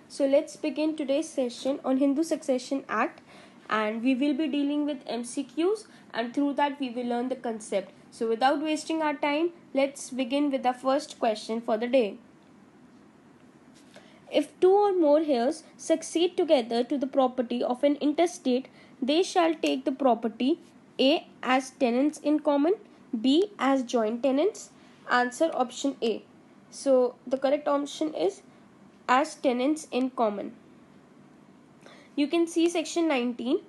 So let's begin today's session on Hindu Succession Act, and we will be dealing with MCQs, and through that we will learn the concept. So without wasting our time, let's begin with the first question for the day. If two or more heirs succeed together to the property of an intestate, they shall take the property A as tenants in common, B as joint tenants. Answer option A. So the correct option is as tenants in common. You can see section 19.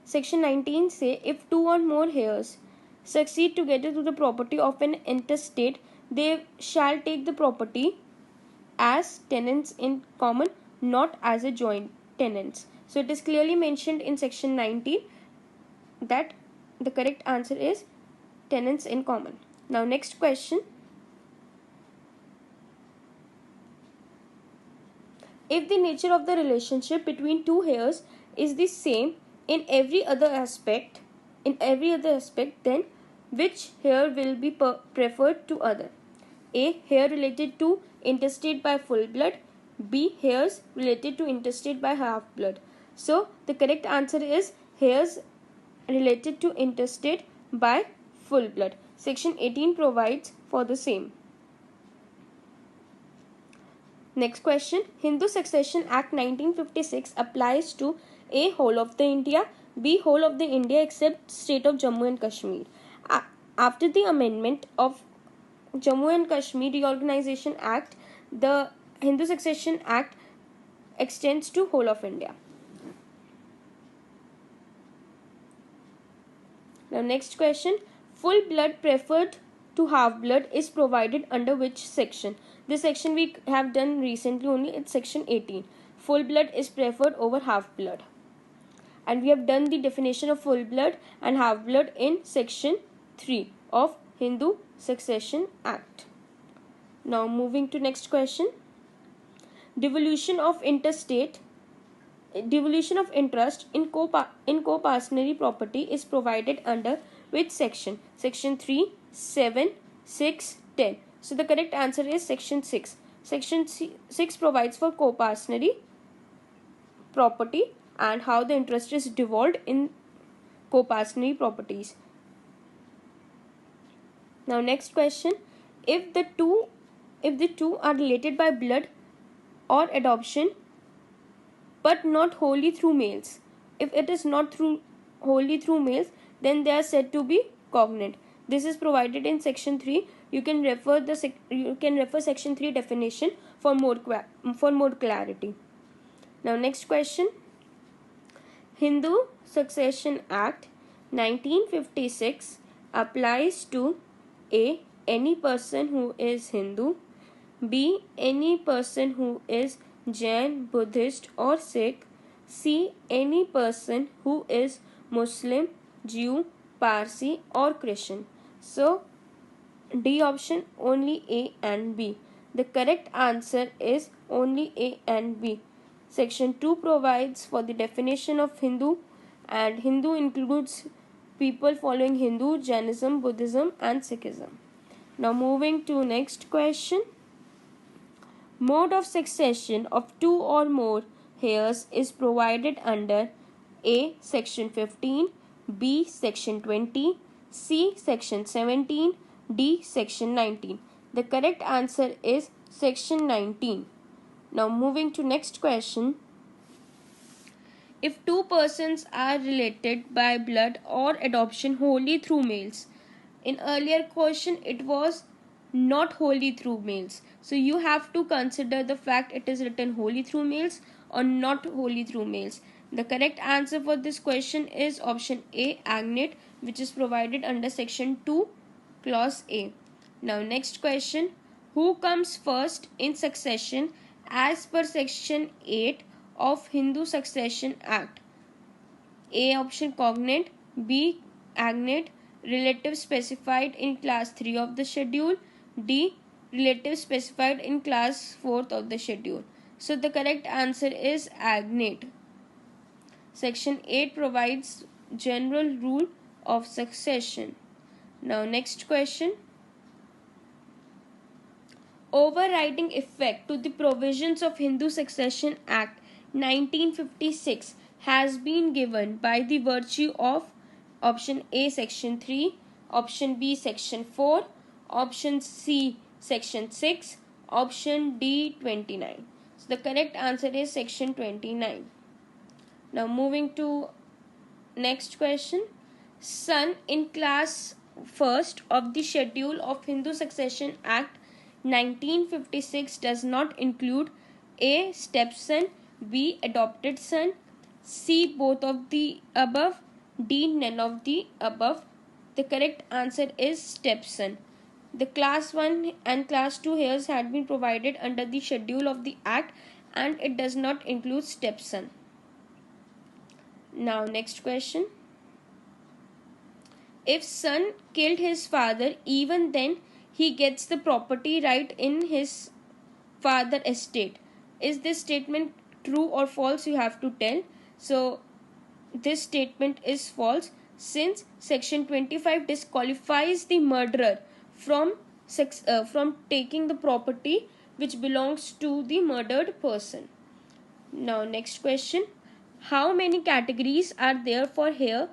Section 19 say if two or more heirs succeed together to the property of an intestate, they shall take the property as tenants in common, not as a joint tenants. So it is clearly mentioned in section 19 that the correct answer is tenants in common. Now next question. If the nature of the relationship between two heirs is the same in every other aspect, then which heir will be preferred to other? A. Heir related to intestate by full blood. B. Heirs related to intestate by half blood. So the correct answer is heirs related to intestate by full blood. Section 18 provides for the same. Next question. Hindu Succession Act 1956 applies to A. Whole of the India, B. Whole of the India except state of Jammu and Kashmir. After the amendment of Jammu and Kashmir Reorganization Act, the Hindu Succession Act extends to whole of India. Now next question. Full blood preferred to half blood is provided under which section? This section we have done recently only. It's section 18. Full blood is preferred over half blood. And we have done the definition of full blood and half blood in section 3 of Hindu Succession Act. Now moving to next question. Devolution of interest in co-partnership property is provided under which section? Section 3, 7, 6, 10. So the correct answer is section 6. Section 6 provides for co-partnership property and how the interest is devolved in co-partnership properties. Now next question. If the two are related by blood or adoption but not wholly through males, if it is not wholly through males, then they are said to be cognate. This is provided in section 3. You can refer section 3 definition for more clarity. Now next question. Hindu Succession Act 1956 applies to A. Any person who is Hindu, B. Any person who is Jain, Buddhist or Sikh, C. Any person who is Muslim, Jew, Parsi or Christian. So D option, only A and B. The correct answer is only A and B. Section 2 provides for the definition of Hindu, and Hindu includes people following Hindu, Jainism, Buddhism and Sikhism. Now moving to next question. Mode of succession of two or more heirs is provided under A. Section 15, B. Section 20, C. Section 17, D. Section 19. The correct answer is Section 19. Now moving to next question. If two persons are related by blood or adoption wholly through males, in earlier question it was not wholly through males. So you have to consider the fact it is written wholly through males or not wholly through males. The correct answer for this question is option A, agnate, which is provided under section 2, clause A. Now next question. Who comes first in succession as per section 8 of Hindu Succession Act? A option, cognate, B agnate, relative specified in class 3 of the schedule, D relative specified in class 4th of the schedule. So the correct answer is agnate. Section 8 provides general rule of succession. Now next question. overriding effect to the provisions of Hindu Succession Act 1956 has been given by the virtue of option A section 3, option B section 4, option C section 6, option D 29. So the correct answer is section 29. Now moving to next question. Son in class first of the schedule of Hindu Succession Act 1956 does not include A. Stepson, B. Adopted son, C. Both of the above, D. None of the above. The correct answer is stepson. The class 1 and class 2 heirs had been provided under the schedule of the act and it does not include stepson. Now next question. If son killed his father, even then he gets the property right in his father estate. Is this statement true or false? You have to tell. So this statement is false, since section 25 disqualifies the murderer from taking the property which belongs to the murdered person. Now next question. How many categories are there for heir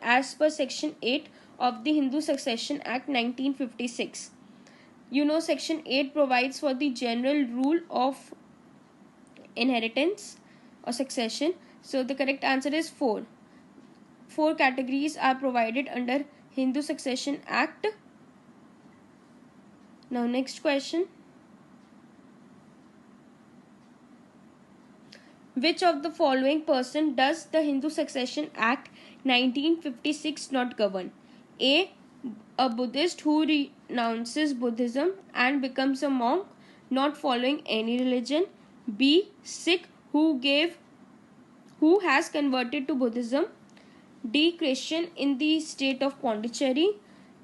as per section 8 of the Hindu Succession Act 1956? You know, section 8 provides for the general rule of inheritance or succession. So the correct answer is 4. 4 categories are provided under Hindu Succession Act. Now next question. Which of the following person does the Hindu Succession Act 1956 not govern? A. A Buddhist who renounces Buddhism and becomes a monk, not following any religion. B. Sikh who has converted to Buddhism. D. Christian in the state of Pondicherry.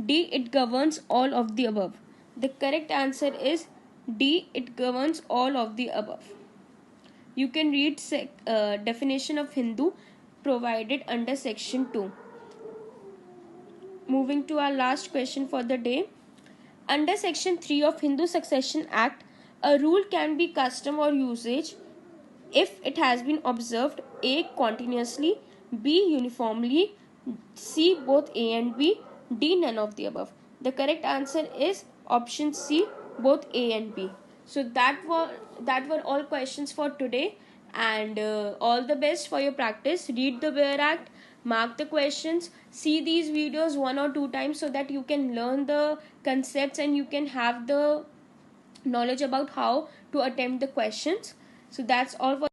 D. It governs all of the above. The correct answer is D. It governs all of the above. You can read definition of Hindu provided under section 2. Moving to our last question for the day. Under section 3 of Hindu Succession Act, a rule can be custom or usage if it has been observed A. continuously, B. uniformly, C. both A and B, D. none of the above. The correct answer is option C, both A and B. So that were all questions for today, and all the best for your practice. Read the Where Act, mark the questions, see these videos 1 or 2 times so that you can learn the concepts and you can have the knowledge about how to attempt the questions. So that's all for